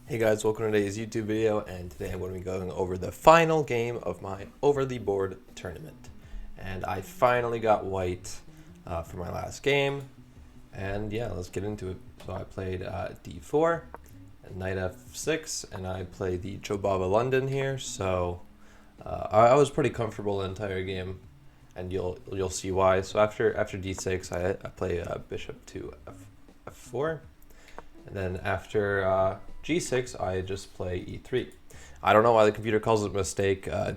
Hey guys, welcome to today's YouTube video, and today I'm going to be going over the final game of my Over the Board tournament. And I finally got white for my last game, and yeah, let's get into it. So I played d4, and knight f6, and I played the Jobava London here, so I was pretty comfortable the entire game, and you'll see why. So after d6, I play bishop to f4. And then after g6, I just play e3. I don't know why the computer calls it a mistake. I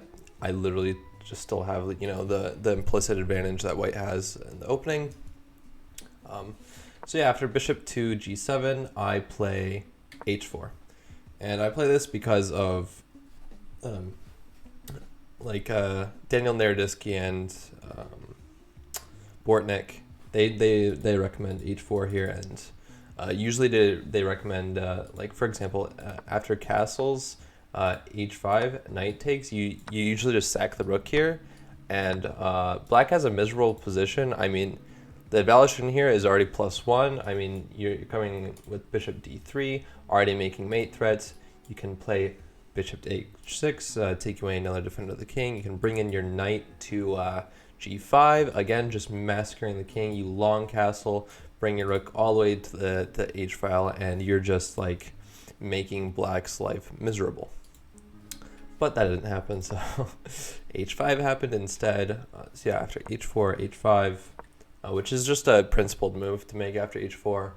literally just still have the implicit advantage that white has in the opening. So yeah, after bishop to g7, I play h4, and I play this because of Daniel Naroditsky and Bortnik. They recommend h4 here, and usually they recommend, for example, after castles, h5, knight takes, you usually just sack the rook here, and black has a miserable position. I mean, the evaluation here is already +1. I mean, you're coming with bishop d3, already making mate threats. You can play bishop to h6, take away another defender of the king. You can bring in your knight to g5, again, just massacring the king. You long castle, bring your rook all the way to the h file, and you're just like making black's life miserable. But that didn't happen, so h5 happened instead. So yeah, after h4, h5, which is just a principled move to make after h4.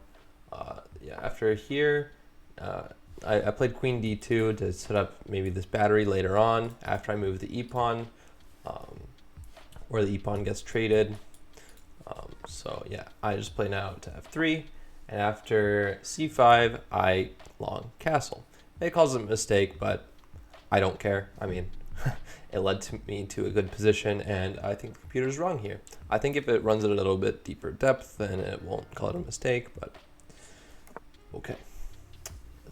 Yeah, after here, I played queen d2 to set up maybe this battery later on after I move the e-pawn, or the e-pawn gets traded. So yeah, I just play now to f3, and after c5, I long castle. It calls it a mistake, but I don't care. I mean, it led me to a good position, and I think the computer's wrong here. I think if it runs at a little bit deeper depth, then it won't call it a mistake, but okay.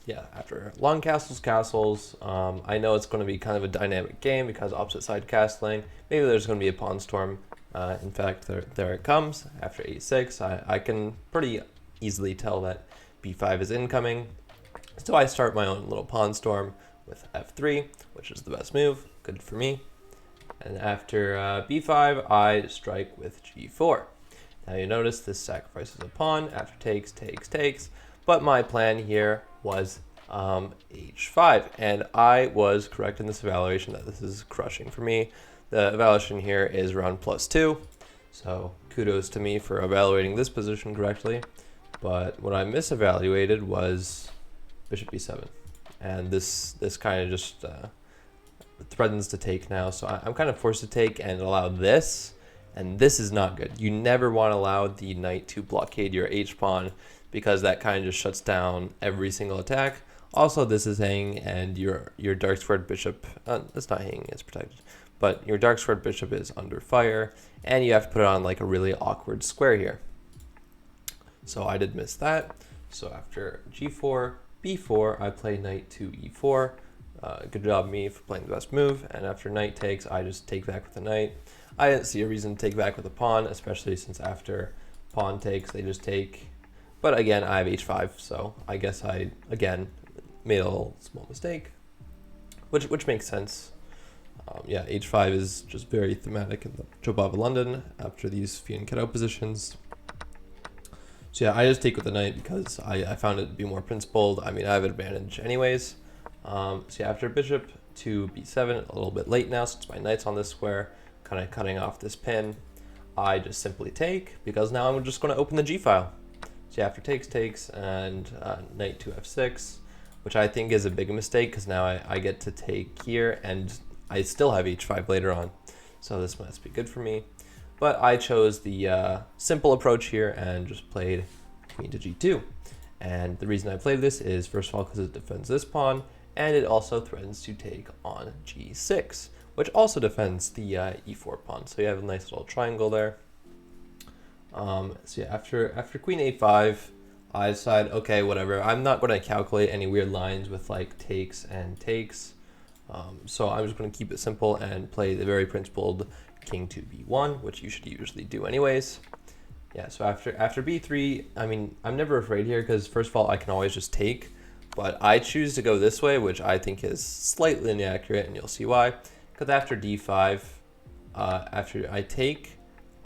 Yeah, after long castles, I know it's going to be kind of a dynamic game because opposite side castling. Maybe there's going to be a pawn storm. In fact, there it comes. After a6, I can pretty easily tell that b5 is incoming. So I start my own little pawn storm with f3, which is the best move. Good for me. And after b5, I strike with g4. Now you notice this sacrifices a pawn. After takes, but my plan here was h5, and I was correct in this evaluation that this is crushing for me. The evaluation here is around +2, so kudos to me for evaluating this position correctly. But what I misevaluated was bishop b7, and this kind of just threatens to take now, so I'm kind of forced to take and allow this, and this is not good. You never want to allow the knight to blockade your h-pawn, because that kind of just shuts down every single attack. Also, this is hanging, and your dark squared bishop, it's not hanging, it's protected, but your dark squared bishop is under fire, and you have to put it on like a really awkward square here. So I did miss that. So after g4, b4, I play knight to e4. Good job me for playing the best move. And after knight takes, I just take back with the knight. I didn't see a reason to take back with a pawn, especially since after pawn takes, they just take. But again, I have h5, so I guess I, again, made a little small mistake, which makes sense. Yeah, h5 is just very thematic in the Jobava London after these Fianchetto positions. So yeah, I just take with the knight because I found it to be more principled. I mean, I have an advantage anyways. So yeah, after bishop to b7, a little bit late now since my knight's on this square, kind of cutting off this pin, I just simply take, because now I'm just going to open the g-file. So yeah, after takes, and knight to f6, which I think is a big mistake because now I get to take here, and I still have h5 later on. So this must be good for me. But I chose the simple approach here and just played queen to g2. And the reason I played this is, first of all, because it defends this pawn, and it also threatens to take on g6, which also defends the e4 pawn. So you have a nice little triangle there. So yeah, after queen a5, I decide, okay, whatever. I'm not going to calculate any weird lines with like takes and takes. So I'm just going to keep it simple and play the very principled king to b1, which you should usually do anyways. Yeah, so after b3, I mean, I'm never afraid here because first of all, I can always just take, But I choose to go this way, which I think is slightly inaccurate, and you'll see why. Because after d5, after I take,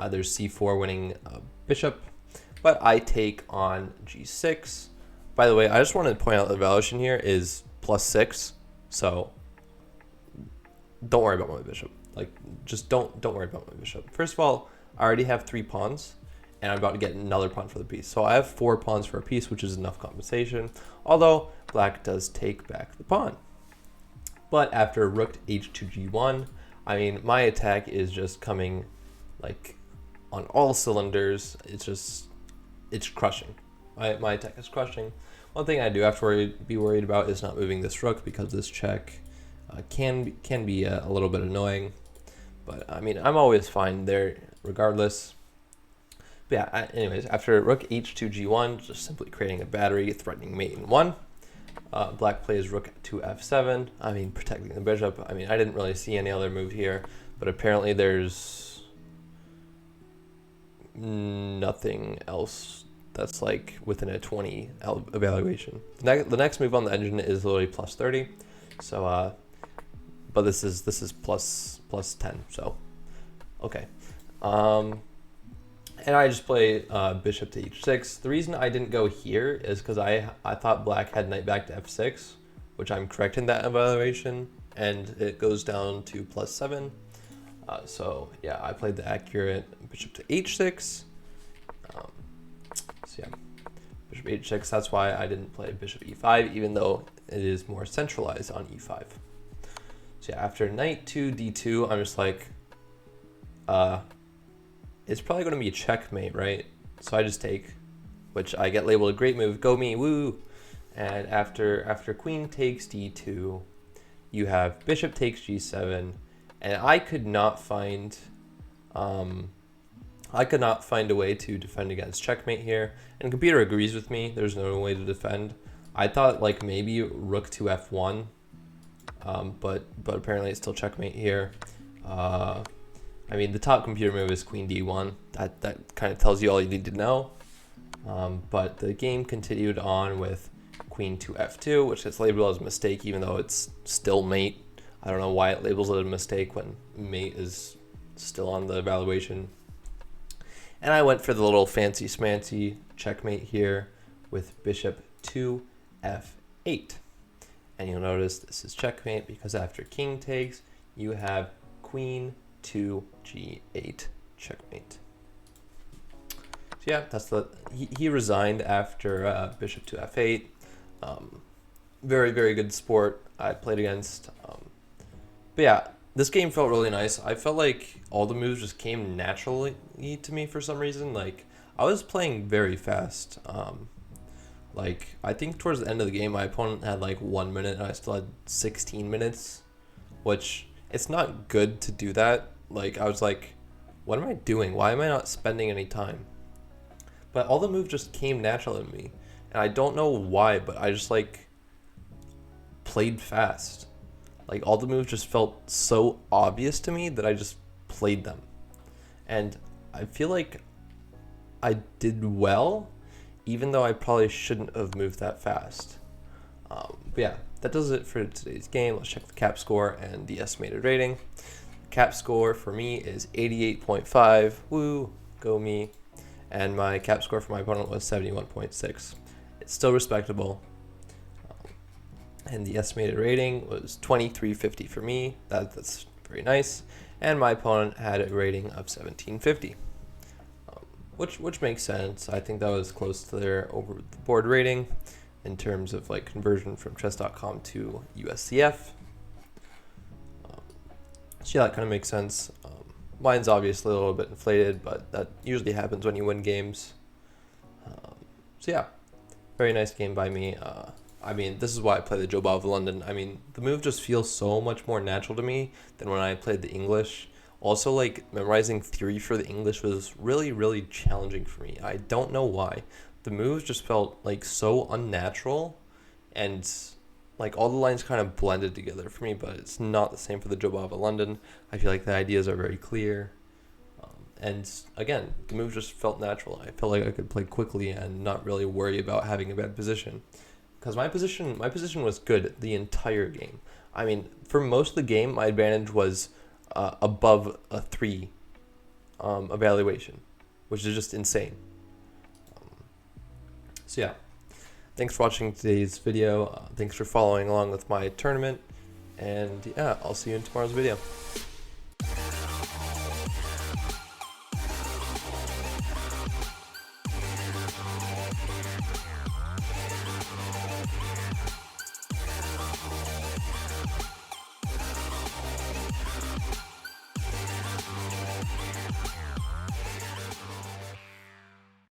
there's c4 winning bishop, but I take on g6. By the way, I just wanted to point out the valuation here is +6, so don't worry about my bishop. Like, just don't worry about my bishop. First of all, I already have 3 pawns, and I'm about to get another pawn for the piece. So I have 4 pawns for a piece, which is enough compensation, although black does take back the pawn. But after rook h2 g1, I mean, my attack is just coming like on all cylinders. It's crushing. My attack is crushing. One thing I do have to be worried about is not moving this rook, because this check can be a little bit annoying. But I mean, I'm always fine there regardless. But yeah, anyways, after rook h2 g1, just simply creating a battery, threatening mate in 1. Black plays rook to f7. I mean, protecting the bishop. I mean, I didn't really see any other move here, but apparently there's nothing else that's like within a 20 evaluation. The next move on the engine is literally +30. So, but this is plus 10. So, okay. And I just play bishop to h6. The reason I didn't go here is because I thought black had knight back to f6, which I'm correct in that evaluation, and it goes down to +7. So yeah, I played the accurate bishop to h6. So yeah, bishop h6. That's why I didn't play bishop e5, even though it is more centralized on e5. So yeah, after knight to d2, I'm just like, it's probably going to be a checkmate, right? So I just take, which I get labeled a great move. Go me, woo! And after queen takes d2, you have bishop takes g7, and I could not find a way to defend against checkmate here. And the computer agrees with me. There's no way to defend. I thought like maybe rook to f1, but apparently it's still checkmate here. I mean, the top computer move is queen d1. That kind of tells you all you need to know. But the game continued on with queen to f2, which is labeled as a mistake, even though it's still mate. I don't know why it labels it a mistake when mate is still on the evaluation. And I went for the little fancy smancy checkmate here with bishop to f8. And you'll notice this is checkmate because after king takes, you have queen to g8 checkmate. So yeah, that's he resigned after bishop to f8. Very good sport I played against. But yeah, this game felt really nice. I felt like all the moves just came naturally to me for some reason. Like, I was playing very fast. Like, I think towards the end of the game, my opponent had like 1 minute and I still had 16 minutes, which it's not good to do that. Like, I was like, what am I doing? Why am I not spending any time? But all the moves just came naturally to me. And I don't know why, but I just like played fast. Like, all the moves just felt so obvious to me that I just played them. And I feel like I did well, even though I probably shouldn't have moved that fast. But yeah, that does it for today's game. Let's check the cap score and the estimated rating. Cap score for me is 88.5. Woo, go me. And my cap score for my opponent was 71.6. It's still respectable. And the estimated rating was 2350 for me. That's very nice. And my opponent had a rating of 1750, which makes sense. I think that was close to their over the board rating in terms of like conversion from chess.com to USCF. So yeah, that kind of makes sense. Mine's obviously a little bit inflated, but that usually happens when you win games. So yeah, very nice game by me. I mean, this is why I play the Jobava London. I mean, the move just feels so much more natural to me than when I played the English. Also, like, memorizing theory for the English was really challenging for me. I don't know why. The moves just felt, like, so unnatural, and, like, all the lines kind of blended together for me, but it's not the same for the Jobava London. I feel like the ideas are very clear. And, again, the move just felt natural. I felt like I could play quickly and not really worry about having a bad position. because my position was good the entire game. I mean, for most of the game, my advantage was above a 3 evaluation, which is just insane. So yeah, thanks for watching today's video. Thanks for following along with my tournament, and yeah, I'll see you in tomorrow's video.